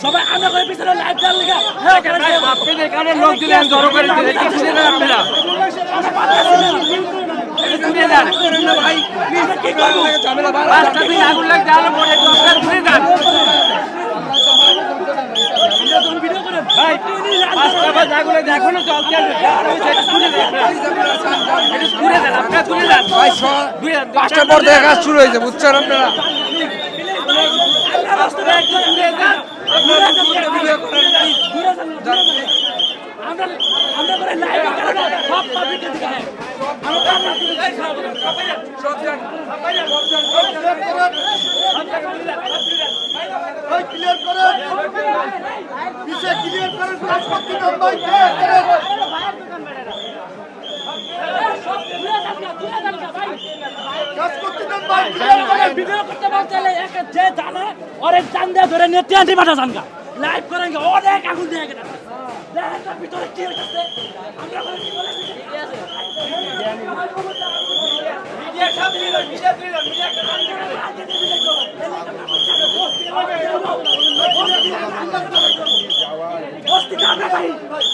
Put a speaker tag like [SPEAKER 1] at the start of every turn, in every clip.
[SPEAKER 1] সবাই আমরা করে পিছনে লাইভ দেওয়ার লেগে
[SPEAKER 2] আপনাদের এখানে লোক দিলেন জড়ো করে দিলেন কি শুনে দেন আপনারা শুনে দেন ভাই প্লিজ কি করব ঝামেলা বাড়া রাস্তা দিয়ে আগুন লাগ দেওয়ার পরে একটু আপনারা শুনে দেন
[SPEAKER 1] ভিডিও করে
[SPEAKER 2] ভাই রাস্তা বাজ আগুন লাগ এখনো চলছে শুনে দেন শুনে দেন আপনারা শুনে দেন
[SPEAKER 3] ভাই 5টা পর থেকে কাজ শুরু হয়েছে বুঝছেন আপনারা
[SPEAKER 2] রাস্তা একটু শুনে দেন
[SPEAKER 1] আমরা করে লাইভ সব পাবলিকের দিকে
[SPEAKER 4] ক্লিয়ার করেন পিছে ক্লিয়ার করেন কাজ করতে দেন ভাই কাজ করতে দেন ভাই
[SPEAKER 1] ভিডিও করতে বলতে এক যে জানে ওরে জান দিয়ে ধরে নেটে আন্টি পাঠা জানগা লাইভ করেন অনেক আগুন দিয়ে গেছে দেখেন ভিতরে কি হচ্ছে আমরা বলে কি বলে ঠিক আছে মিডিয়া সব দিল মিডিয়া বস্তি কামরা ভাই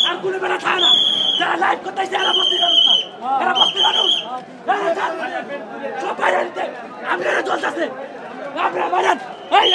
[SPEAKER 1] আর কোনো বেলা থাকে না যারা লাইভ করতেছে এরা বস্তি মানুষ না এরা বস্তি মানুষ সব বাইরে আমরা চলতেছে আমরা বাইরে এই